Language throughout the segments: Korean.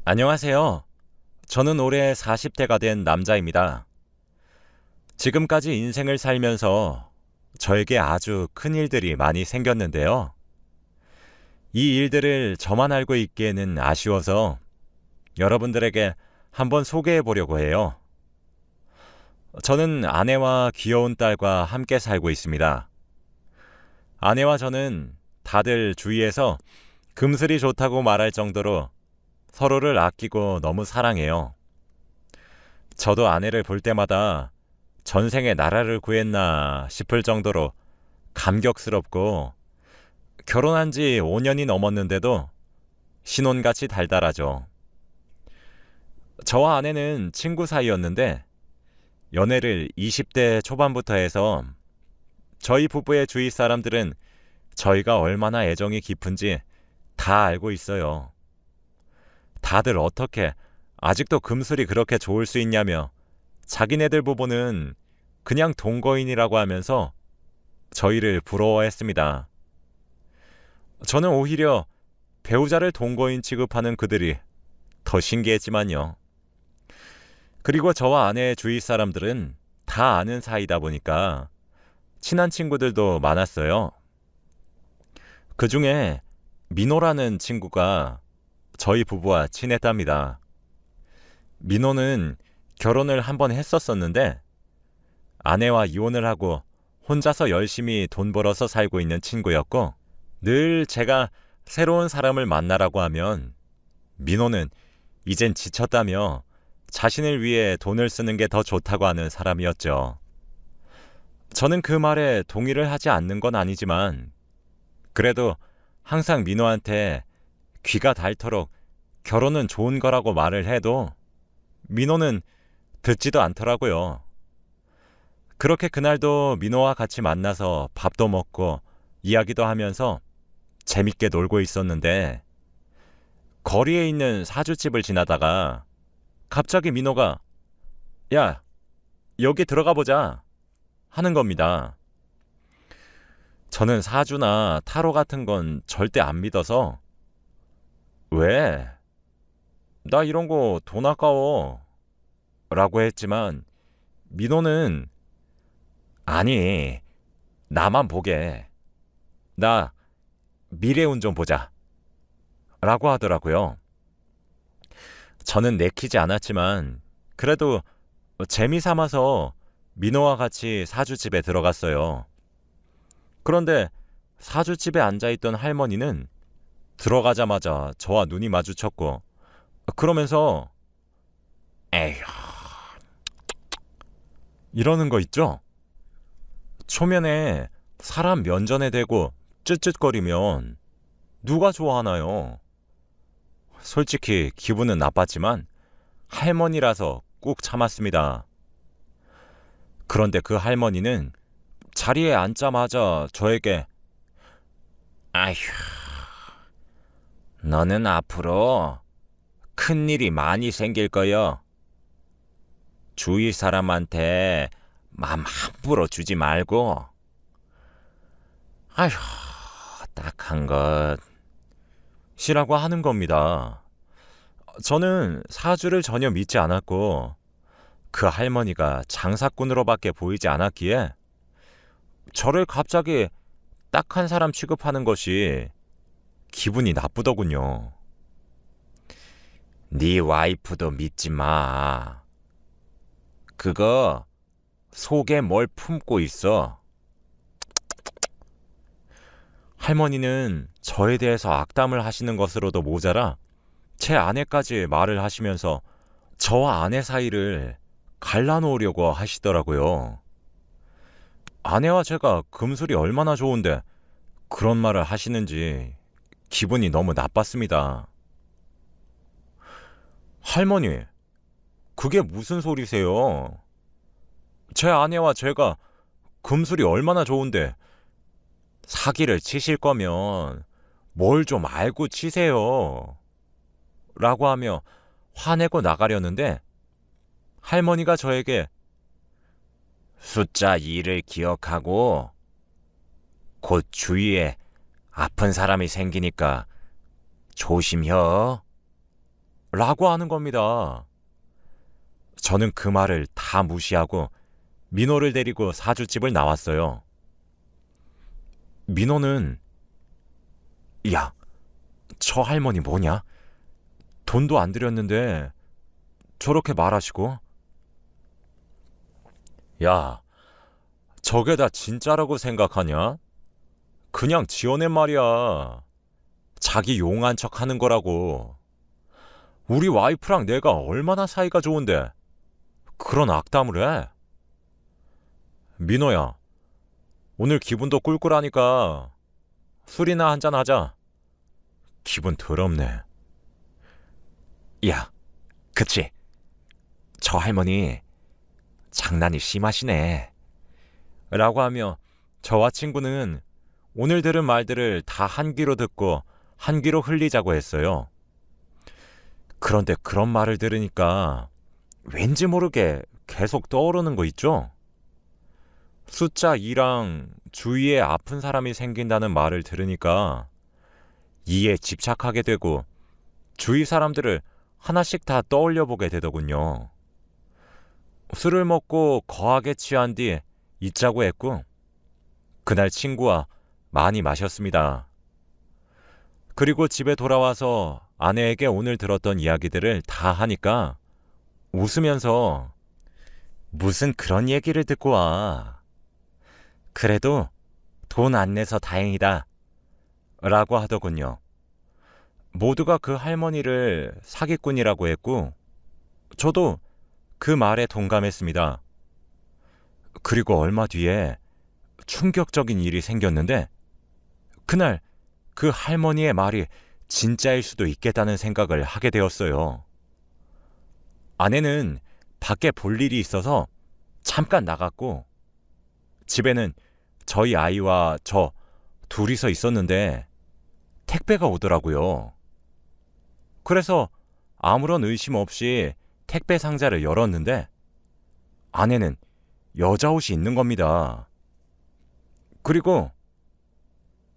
안녕하세요. 저는 올해 40대가 된 남자입니다. 지금까지 인생을 살면서 저에게 아주 큰 일들이 많이 생겼는데요. 이 일들을 저만 알고 있기에는 아쉬워서 여러분들에게 한번 소개해 보려고 해요. 저는 아내와 귀여운 딸과 함께 살고 있습니다. 아내와 저는 다들 주위에서 금슬이 좋다고 말할 정도로 서로를 아끼고 너무 사랑해요. 저도 아내를 볼 때마다 전생에 나라를 구했나 싶을 정도로 감격스럽고 결혼한 지 5년이 넘었는데도 신혼같이 달달하죠. 저와 아내는 친구 사이였는데 연애를 20대 초반부터 해서 저희 부부의 주위 사람들은 저희가 얼마나 애정이 깊은지 다 알고 있어요. 다들 어떻게 아직도 금술이 그렇게 좋을 수 있냐며 자기네들 부부는 그냥 동거인이라고 하면서 저희를 부러워했습니다. 저는 오히려 배우자를 동거인 취급하는 그들이 더 신기했지만요. 그리고 저와 아내의 주위 사람들은 다 아는 사이다 보니까 친한 친구들도 많았어요. 그 중에 민호라는 친구가 저희 부부와 친했답니다. 민호는 결혼을 한 번 했었었는데 아내와 이혼을 하고 혼자서 열심히 돈 벌어서 살고 있는 친구였고 늘 제가 새로운 사람을 만나라고 하면 민호는 이젠 지쳤다며 자신을 위해 돈을 쓰는 게 더 좋다고 하는 사람이었죠. 저는 그 말에 동의를 하지 않는 건 아니지만 그래도 항상 민호한테 귀가 닳도록 결혼은 좋은 거라고 말을 해도 민호는 듣지도 않더라고요. 그렇게 그날도 민호와 같이 만나서 밥도 먹고 이야기도 하면서 재밌게 놀고 있었는데 거리에 있는 사주집을 지나다가 갑자기 민호가 야, 여기 들어가 보자 하는 겁니다. 저는 사주나 타로 같은 건 절대 안 믿어서 왜? 나 이런 거 돈 아까워 라고 했지만 민호는 아니, 나만 보게. 나 미래운 좀 보자 라고 하더라고요. 저는 내키지 않았지만 그래도 재미삼아서 민호와 같이 사주집에 들어갔어요. 그런데 사주집에 앉아있던 할머니는 들어가자마자 저와 눈이 마주쳤고 그러면서 에휴 이러는 거 있죠? 초면에 사람 면전에 대고 쯧쯧거리면 누가 좋아하나요? 솔직히 기분은 나빴지만 할머니라서 꾹 참았습니다. 그런데 그 할머니는 자리에 앉자마자 저에게 아휴, 너는 앞으로 큰일이 많이 생길 거요. 주위 사람한테 맘 함부로 주지 말고 아휴, 딱한 것이라고 하는 겁니다. 저는 사주를 전혀 믿지 않았고 그 할머니가 장사꾼으로밖에 보이지 않았기에 저를 갑자기 딱한 사람 취급하는 것이 기분이 나쁘더군요. 네 와이프도 믿지 마. 그거 속에 뭘 품고 있어. 할머니는 저에 대해서 악담을 하시는 것으로도 모자라 제 아내까지 말을 하시면서 저와 아내 사이를 갈라놓으려고 하시더라고요. 아내와 제가 금술이 얼마나 좋은데 그런 말을 하시는지 기분이 너무 나빴습니다. 할머니, 그게 무슨 소리세요? 제 아내와 제가 금술이 얼마나 좋은데 사기를 치실 거면 뭘 좀 알고 치세요. 라고 하며 화내고 나가려는데 할머니가 저에게 숫자 2를 기억하고 곧 주위에 아픈 사람이 생기니까 조심혀 라고 하는 겁니다. 저는 그 말을 다 무시하고 민호를 데리고 사주집을 나왔어요. 민호는 야, 저 할머니 뭐냐? 돈도 안 드렸는데 저렇게 말하시고? 야, 저게 다 진짜라고 생각하냐? 그냥 지어낸 말이야. 자기 용한 척 하는 거라고. 우리 와이프랑 내가 얼마나 사이가 좋은데 그런 악담을 해? 민호야, 오늘 기분도 꿀꿀하니까 술이나 한잔 하자. 기분 더럽네. 야, 그치? 저 할머니 장난이 심하시네. 라고 하며 저와 친구는 오늘 들은 말들을 다 한 귀로 듣고 한 귀로 흘리자고 했어요. 그런데 그런 말을 들으니까 왠지 모르게 계속 떠오르는 거 있죠? 숫자 2랑 주위에 아픈 사람이 생긴다는 말을 들으니까 이에 집착하게 되고 주위 사람들을 하나씩 다 떠올려 보게 되더군요. 술을 먹고 거하게 취한 뒤 잊자고 했고 그날 친구와 많이 마셨습니다. 그리고 집에 돌아와서 아내에게 오늘 들었던 이야기들을 다 하니까 웃으면서 무슨 그런 얘기를 듣고 와. 그래도 돈 안 내서 다행이다. 라고 하더군요. 모두가 그 할머니를 사기꾼이라고 했고 저도 그 말에 동감했습니다. 그리고 얼마 뒤에 충격적인 일이 생겼는데 그날 그 할머니의 말이 진짜일 수도 있겠다는 생각을 하게 되었어요. 아내는 밖에 볼 일이 있어서 잠깐 나갔고 집에는 저희 아이와 저 둘이서 있었는데 택배가 오더라고요. 그래서 아무런 의심 없이 택배 상자를 열었는데 안에는 여자 옷이 있는 겁니다. 그리고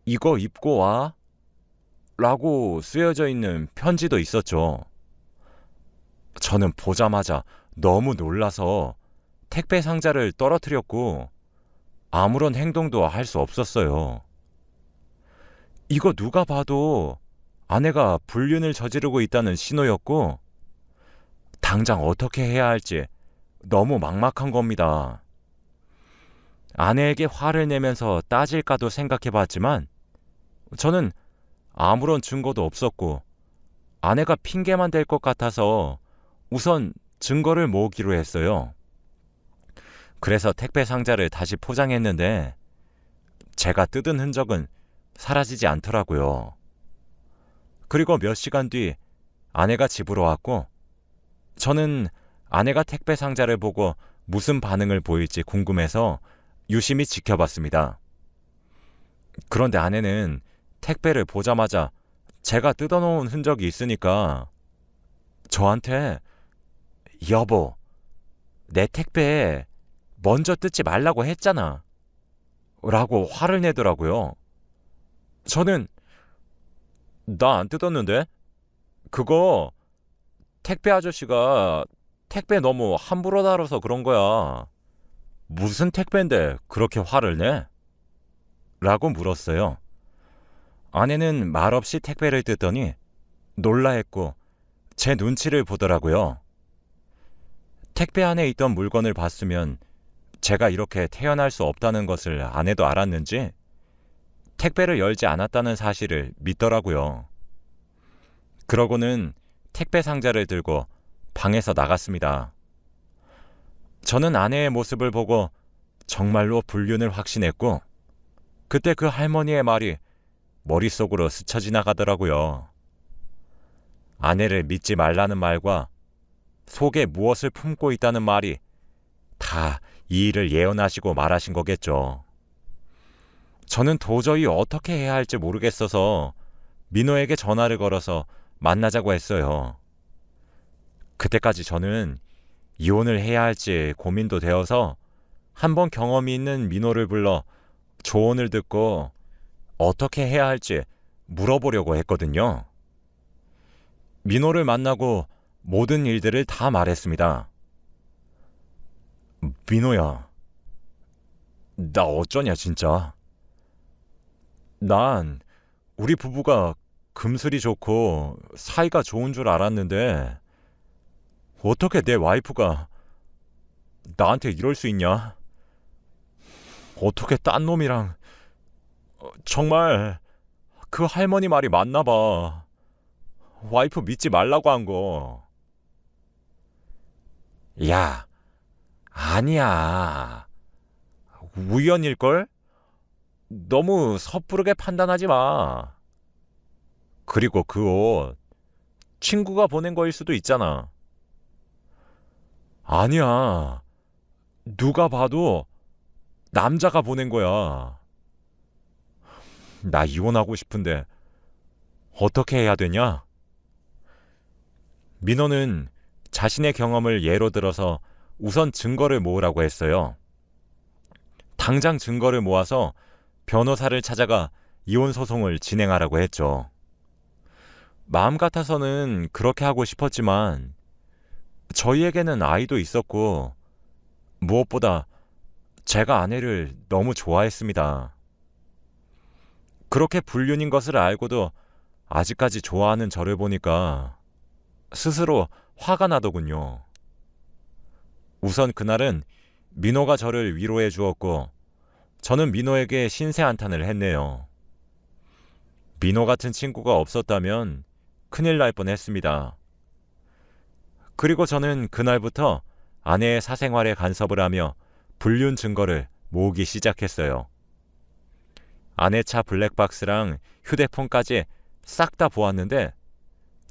이거 입고 와 라고 쓰여져 있는 편지도 있었죠. 저는 보자마자 너무 놀라서 택배 상자를 떨어뜨렸고 아무런 행동도 할 수 없었어요. 이거 누가 봐도 아내가 불륜을 저지르고 있다는 신호였고 당장 어떻게 해야 할지 너무 막막한 겁니다. 아내에게 화를 내면서 따질까도 생각해봤지만 저는 아무런 증거도 없었고 아내가 핑계만 댈 것 같아서 우선 증거를 모으기로 했어요. 그래서 택배 상자를 다시 포장했는데 제가 뜯은 흔적은 사라지지 않더라고요. 그리고 몇 시간 뒤 아내가 집으로 왔고 저는 아내가 택배 상자를 보고 무슨 반응을 보일지 궁금해서 유심히 지켜봤습니다. 그런데 아내는 택배를 보자마자 제가 뜯어놓은 흔적이 있으니까 저한테 여보, 내 택배 먼저 뜯지 말라고 했잖아 라고 화를 내더라고요. 저는 나 안 뜯었는데? 그거 택배 아저씨가 택배 너무 함부로 다뤄서 그런 거야. 무슨 택배인데 그렇게 화를 내? 라고 물었어요. 아내는 말없이 택배를 뜯더니 놀라했고 제 눈치를 보더라고요. 택배 안에 있던 물건을 봤으면 제가 이렇게 태어날 수 없다는 것을 아내도 알았는지 택배를 열지 않았다는 사실을 믿더라고요. 그러고는 택배 상자를 들고 방에서 나갔습니다. 저는 아내의 모습을 보고 정말로 불륜을 확신했고 그때 그 할머니의 말이 머릿속으로 스쳐 지나가더라고요. 아내를 믿지 말라는 말과 속에 무엇을 품고 있다는 말이 다 이 일을 예언하시고 말하신 거겠죠. 저는 도저히 어떻게 해야 할지 모르겠어서 민호에게 전화를 걸어서 만나자고 했어요. 그때까지 저는 이혼을 해야 할지 고민도 되어서 한번 경험이 있는 민호를 불러 조언을 듣고 어떻게 해야 할지 물어보려고 했거든요. 민호를 만나고 모든 일들을 다 말했습니다. 민호야, 나 어쩌냐 진짜. 난 우리 부부가 금슬이 좋고 사이가 좋은 줄 알았는데 어떻게 내 와이프가 나한테 이럴 수 있냐? 어떻게 딴 놈이랑. 정말 그 할머니 말이 맞나 봐. 와이프 믿지 말라고 한 거. 야, 아니야. 우연일걸? 너무 섣부르게 판단하지 마. 그리고 그 옷 친구가 보낸 거일 수도 있잖아. 아니야. 누가 봐도 남자가 보낸 거야. 나 이혼하고 싶은데 어떻게 해야 되냐? 민호는 자신의 경험을 예로 들어서 우선 증거를 모으라고 했어요. 당장 증거를 모아서 변호사를 찾아가 이혼 소송을 진행하라고 했죠. 마음 같아서는 그렇게 하고 싶었지만 저희에게는 아이도 있었고 무엇보다 제가 아내를 너무 좋아했습니다. 그렇게 불륜인 것을 알고도 아직까지 좋아하는 저를 보니까 스스로 화가 나더군요. 우선 그날은 민호가 저를 위로해 주었고 저는 민호에게 신세한탄을 했네요. 민호 같은 친구가 없었다면 큰일 날 뻔했습니다. 그리고 저는 그날부터 아내의 사생활에 간섭을 하며 불륜 증거를 모으기 시작했어요. 아내 차 블랙박스랑 휴대폰까지 싹 다 보았는데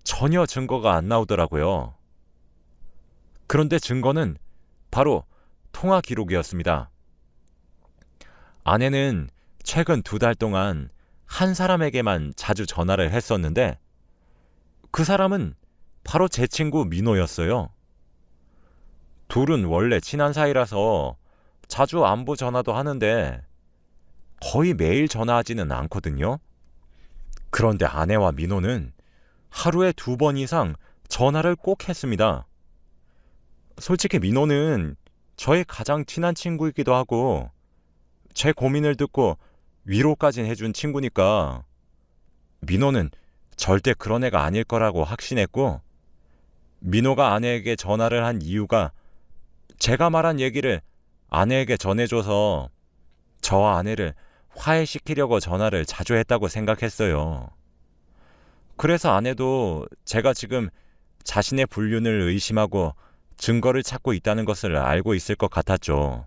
전혀 증거가 안 나오더라고요. 그런데 증거는 바로 통화 기록이었습니다. 아내는 최근 2달 동안 한 사람에게만 자주 전화를 했었는데 그 사람은 바로 제 친구 민호였어요. 둘은 원래 친한 사이라서 자주 안부 전화도 하는데 거의 매일 전화하지는 않거든요. 그런데 아내와 민호는 하루에 2번 이상 전화를 꼭 했습니다. 솔직히 민호는 저의 가장 친한 친구이기도 하고 제 고민을 듣고 위로까지 해준 친구니까 민호는 절대 그런 애가 아닐 거라고 확신했고 민호가 아내에게 전화를 한 이유가 제가 말한 얘기를 아내에게 전해줘서 저와 아내를 화해시키려고 전화를 자주 했다고 생각했어요. 그래서 아내도 제가 지금 자신의 불륜을 의심하고 증거를 찾고 있다는 것을 알고 있을 것 같았죠.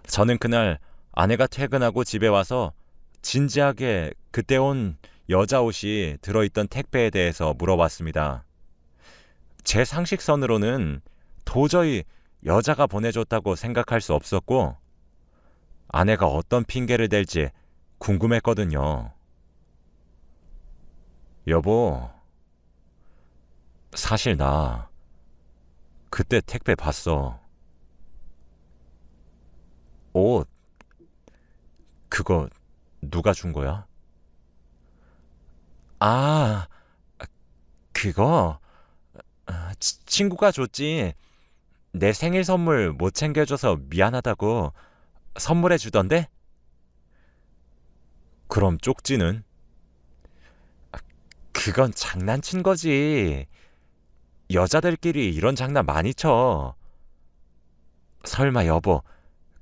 저는 그날 아내가 퇴근하고 집에 와서 진지하게 그때 온 여자 옷이 들어있던 택배에 대해서 물어봤습니다. 제 상식선으로는 도저히 여자가 보내줬다고 생각할 수 없었고 아내가 어떤 핑계를 댈지 궁금했거든요. 여보, 사실 나 그때 택배 봤어. 옷, 그거 누가 준 거야? 아, 그거 친구가 줬지. 내 생일 선물 못 챙겨줘서 미안하다고 선물해 주던데? 그럼 쪽지는? 그건 장난친 거지. 여자들끼리 이런 장난 많이 쳐. 설마 여보,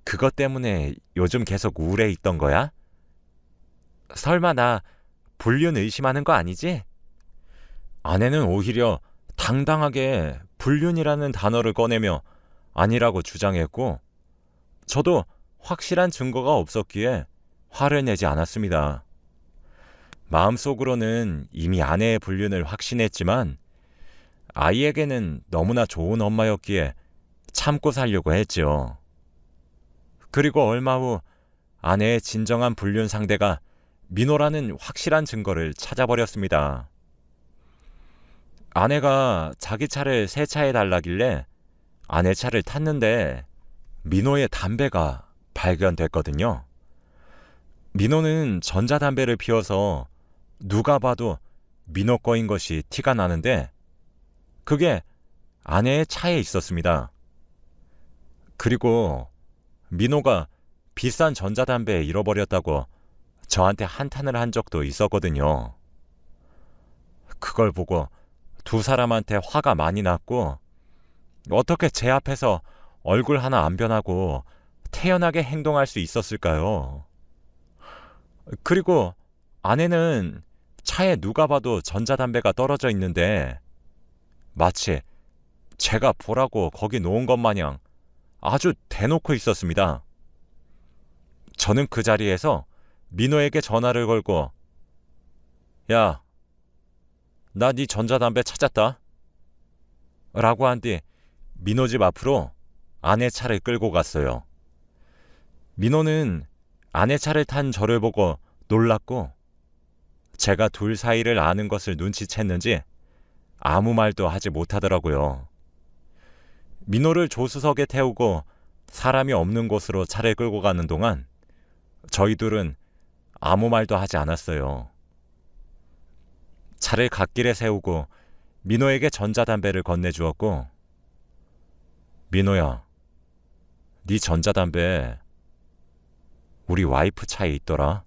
그것 때문에 요즘 계속 우울해 있던 거야? 설마 나 불륜 의심하는 거 아니지? 아내는 오히려 당당하게 불륜이라는 단어를 꺼내며 아니라고 주장했고 저도 확실한 증거가 없었기에 화를 내지 않았습니다. 마음속으로는 이미 아내의 불륜을 확신했지만 아이에게는 너무나 좋은 엄마였기에 참고 살려고 했죠. 그리고 얼마 후 아내의 진정한 불륜 상대가 민호라는 확실한 증거를 찾아버렸습니다. 아내가 자기 차를 세차해 달라길래 아내 차를 탔는데 민호의 담배가 발견됐거든요. 민호는 전자담배를 피워서 누가 봐도 민호 거인 것이 티가 나는데 그게 아내의 차에 있었습니다. 그리고 민호가 비싼 전자담배 잃어버렸다고 저한테 한탄을 한 적도 있었거든요. 그걸 보고 두 사람한테 화가 많이 났고 어떻게 제 앞에서 얼굴 하나 안 변하고 태연하게 행동할 수 있었을까요? 그리고 아내는 차에 누가 봐도 전자담배가 떨어져 있는데 마치 제가 보라고 거기 놓은 것 마냥 아주 대놓고 있었습니다. 저는 그 자리에서 민호에게 전화를 걸고 야, 나 네 전자담배 찾았다. 라고 한 뒤 민호 집 앞으로 아내 차를 끌고 갔어요. 민호는 아내 차를 탄 저를 보고 놀랐고 제가 둘 사이를 아는 것을 눈치챘는지 아무 말도 하지 못하더라고요. 민호를 조수석에 태우고 사람이 없는 곳으로 차를 끌고 가는 동안 저희 둘은 아무 말도 하지 않았어요. 차를 갓길에 세우고 민호에게 전자담배를 건네주었고 민호야, 네 전자담배 우리 와이프 차에 있더라.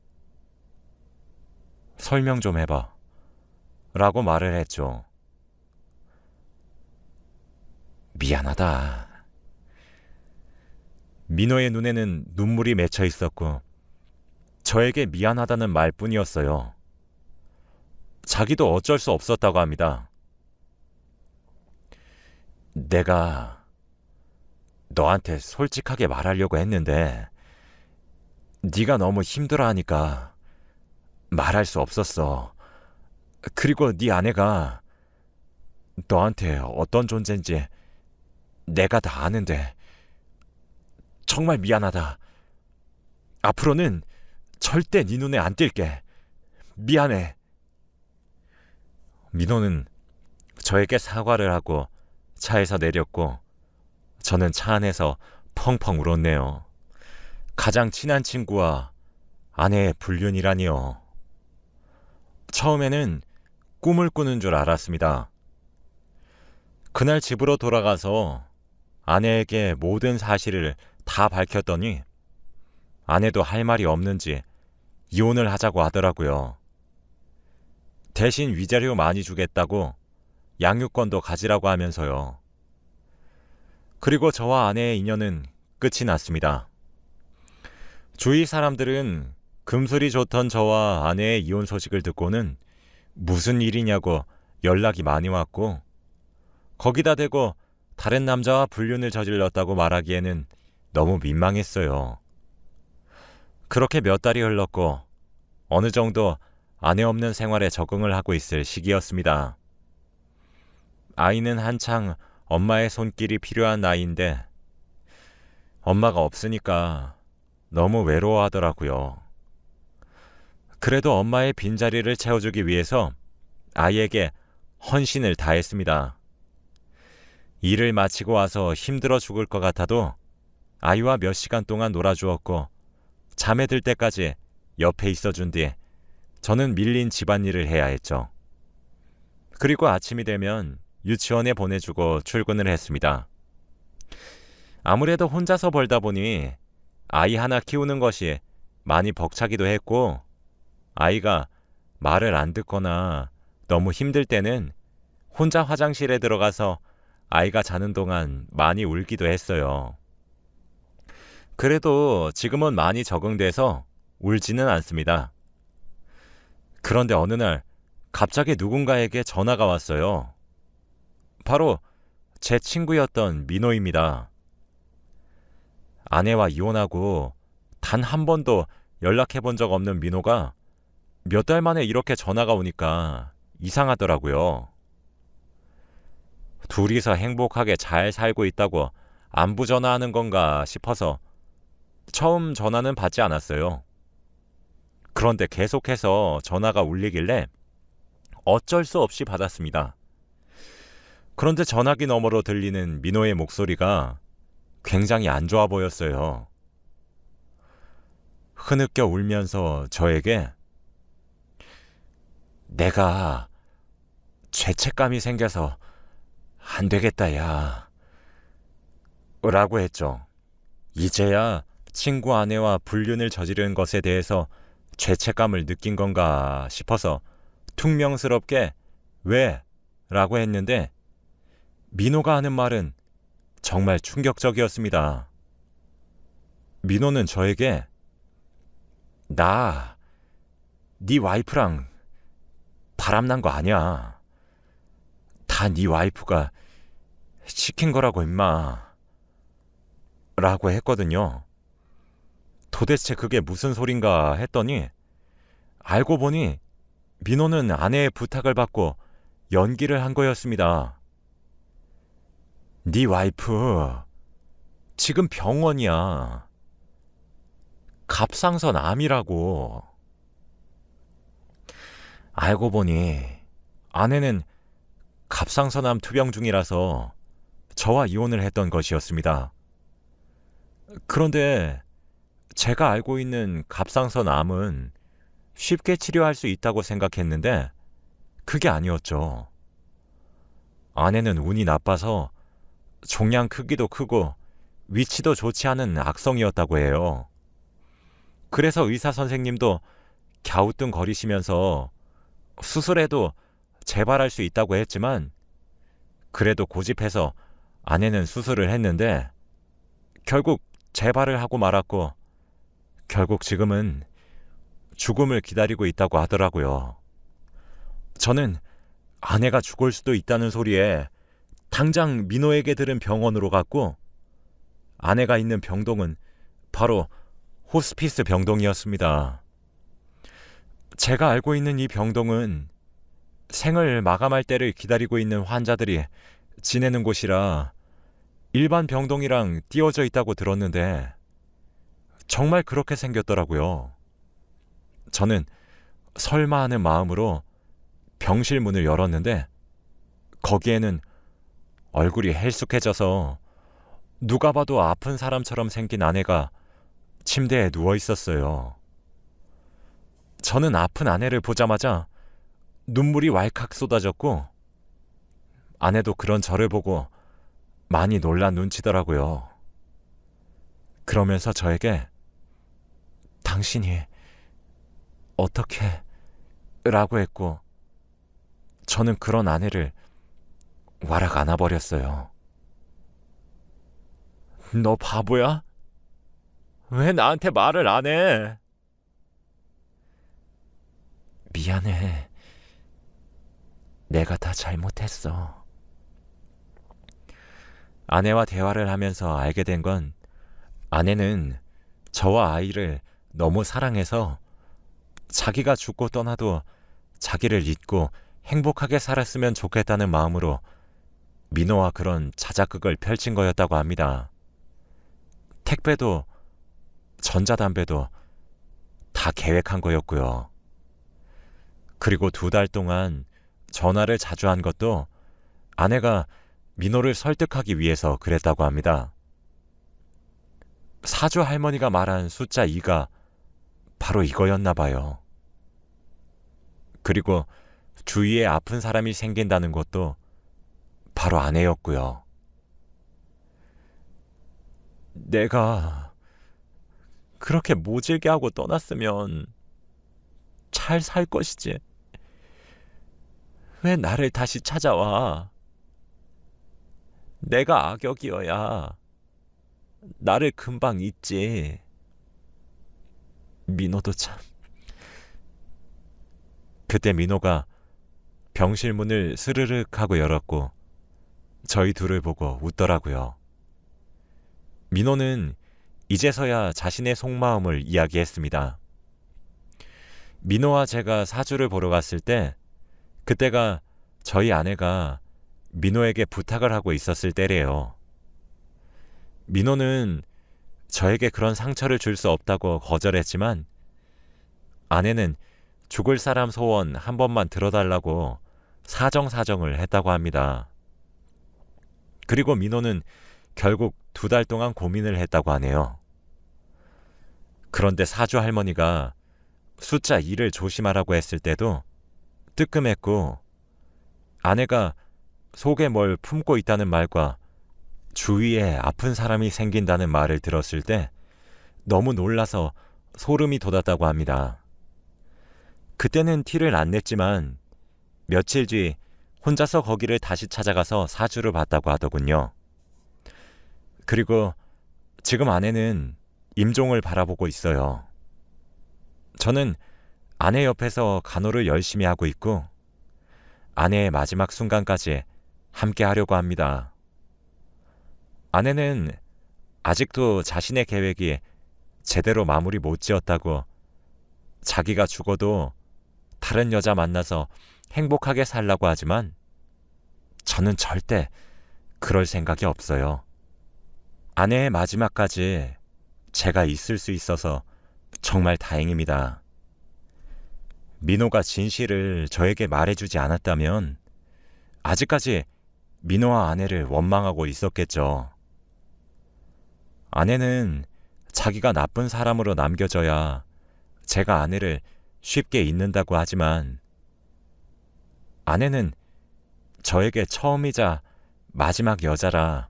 설명 좀 해봐. 라고 말을 했죠. 미안하다. 민호의 눈에는 눈물이 맺혀 있었고 저에게 미안하다는 말뿐이었어요. 자기도 어쩔 수 없었다고 합니다. 내가 너한테 솔직하게 말하려고 했는데 네가 너무 힘들어하니까 말할 수 없었어. 그리고 네 아내가 너한테 어떤 존재인지 내가 다 아는데 정말 미안하다. 앞으로는 절대 네 눈에 안 띌게. 미안해. 민호는 저에게 사과를 하고 차에서 내렸고 저는 차 안에서 펑펑 울었네요. 가장 친한 친구와 아내의 불륜이라니요. 처음에는 꿈을 꾸는 줄 알았습니다. 그날 집으로 돌아가서 아내에게 모든 사실을 다 밝혔더니 아내도 할 말이 없는지 이혼을 하자고 하더라고요. 대신 위자료 많이 주겠다고 양육권도 가지라고 하면서요. 그리고 저와 아내의 인연은 끝이 났습니다. 주위 사람들은 금술이 좋던 저와 아내의 이혼 소식을 듣고는 무슨 일이냐고 연락이 많이 왔고 거기다 대고 다른 남자와 불륜을 저질렀다고 말하기에는 너무 민망했어요. 그렇게 몇 달이 흘렀고 어느 정도 아내 없는 생활에 적응을 하고 있을 시기였습니다. 아이는 한창 엄마의 손길이 필요한 나이인데 엄마가 없으니까 너무 외로워하더라고요. 그래도 엄마의 빈자리를 채워주기 위해서 아이에게 헌신을 다했습니다. 일을 마치고 와서 힘들어 죽을 것 같아도 아이와 몇 시간 동안 놀아주었고 잠에 들 때까지 옆에 있어준 뒤 저는 밀린 집안일을 해야 했죠. 그리고 아침이 되면 유치원에 보내주고 출근을 했습니다. 아무래도 혼자서 벌다 보니 아이 하나 키우는 것이 많이 벅차기도 했고 아이가 말을 안 듣거나 너무 힘들 때는 혼자 화장실에 들어가서 아이가 자는 동안 많이 울기도 했어요. 그래도 지금은 많이 적응돼서 울지는 않습니다. 그런데 어느 날 갑자기 누군가에게 전화가 왔어요. 바로 제 친구였던 민호입니다. 아내와 이혼하고 단 한 번도 연락해 본 적 없는 민호가 몇 달 만에 이렇게 전화가 오니까 이상하더라고요. 둘이서 행복하게 잘 살고 있다고 안부 전화하는 건가 싶어서 처음 전화는 받지 않았어요. 그런데 계속해서 전화가 울리길래 어쩔 수 없이 받았습니다. 그런데 전화기 너머로 들리는 민호의 목소리가 굉장히 안 좋아 보였어요. 흐느껴 울면서 저에게 내가 죄책감이 생겨서 안 되겠다, 야. 라고 했죠. 이제야 친구 아내와 불륜을 저지른 것에 대해서 죄책감을 느낀 건가 싶어서 퉁명스럽게 왜? 라고 했는데 민호가 하는 말은 정말 충격적이었습니다. 민호는 저에게 나, 네 와이프랑 바람난 거 아니야. 다 네 와이프가 시킨 거라고 임마. 라고 했거든요. 도대체 그게 무슨 소린가 했더니 알고 보니 민호는 아내의 부탁을 받고 연기를 한 거였습니다. 네 와이프 지금 병원이야. 갑상선 암이라고. 알고 보니 아내는 갑상선암 투병 중이라서 저와 이혼을 했던 것이었습니다. 그런데 제가 알고 있는 갑상선암은 쉽게 치료할 수 있다고 생각했는데 그게 아니었죠. 아내는 운이 나빠서 종양 크기도 크고 위치도 좋지 않은 악성이었다고 해요. 그래서 의사 선생님도 갸우뚱거리시면서 수술해도 재발할 수 있다고 했지만 그래도 고집해서 아내는 수술을 했는데 결국 재발을 하고 말았고 결국 지금은 죽음을 기다리고 있다고 하더라고요. 저는 아내가 죽을 수도 있다는 소리에 당장 민호에게 들은 병원으로 갔고 아내가 있는 병동은 바로 호스피스 병동이었습니다. 제가 알고 있는 이 병동은 생을 마감할 때를 기다리고 있는 환자들이 지내는 곳이라 일반 병동이랑 띄워져 있다고 들었는데 정말 그렇게 생겼더라고요. 저는 설마 하는 마음으로 병실 문을 열었는데 거기에는 얼굴이 헬쑥해져서 누가 봐도 아픈 사람처럼 생긴 아내가 침대에 누워 있었어요. 저는 아픈 아내를 보자마자 눈물이 왈칵 쏟아졌고 아내도 그런 저를 보고 많이 놀란 눈치더라고요. 그러면서 저에게 당신이 어떻게? 라고 했고 저는 그런 아내를 와락 안아버렸어요. 너 바보야? 왜 나한테 말을 안 해? 미안해. 내가 다 잘못했어. 아내와 대화를 하면서 알게 된 건 아내는 저와 아이를 너무 사랑해서 자기가 죽고 떠나도 자기를 잊고 행복하게 살았으면 좋겠다는 마음으로 민호와 그런 자작극을 펼친 거였다고 합니다. 택배도 전자담배도 다 계획한 거였고요. 그리고 2달 동안 전화를 자주 한 것도 아내가 민호를 설득하기 위해서 그랬다고 합니다. 사주 할머니가 말한 숫자 2가 바로 이거였나 봐요. 그리고 주위에 아픈 사람이 생긴다는 것도 바로 아내였고요. 내가 그렇게 모질게 하고 떠났으면 잘 살 것이지. 왜 나를 다시 찾아와? 내가 악역이어야 나를 금방 잊지. 민호도 참. 그때 민호가 병실 문을 스르륵 하고 열었고 저희 둘을 보고 웃더라고요. 민호는 이제서야 자신의 속마음을 이야기했습니다. 민호와 제가 사주를 보러 갔을 때 그때가 저희 아내가 민호에게 부탁을 하고 있었을 때래요. 민호는 저에게 그런 상처를 줄 수 없다고 거절했지만 아내는 죽을 사람 소원 한 번만 들어달라고 사정사정을 했다고 합니다. 그리고 민호는 결국 2달 동안 고민을 했다고 하네요. 그런데 사주 할머니가 숫자 2를 조심하라고 했을 때도 뜨끔했고 아내가 속에 뭘 품고 있다는 말과 주위에 아픈 사람이 생긴다는 말을 들었을 때 너무 놀라서 소름이 돋았다고 합니다. 그때는 티를 안 냈지만 며칠 뒤 혼자서 거기를 다시 찾아가서 사주를 봤다고 하더군요. 그리고 지금 아내는 임종을 바라보고 있어요. 저는 아내 옆에서 간호를 열심히 하고 있고 아내의 마지막 순간까지 함께 하려고 합니다. 아내는 아직도 자신의 계획이 제대로 마무리 못 지었다고 자기가 죽어도 다른 여자 만나서 행복하게 살라고 하지만 저는 절대 그럴 생각이 없어요. 아내의 마지막까지 제가 있을 수 있어서 정말 다행입니다. 민호가 진실을 저에게 말해주지 않았다면 아직까지 민호와 아내를 원망하고 있었겠죠. 아내는 자기가 나쁜 사람으로 남겨져야 제가 아내를 쉽게 잊는다고 하지만 아내는 저에게 처음이자 마지막 여자라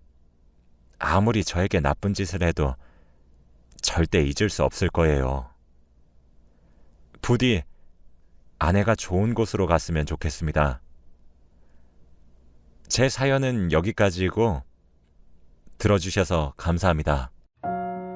아무리 저에게 나쁜 짓을 해도 절대 잊을 수 없을 거예요. 부디 아내가 좋은 곳으로 갔으면 좋겠습니다. 제 사연은 여기까지이고 들어주셔서 감사합니다.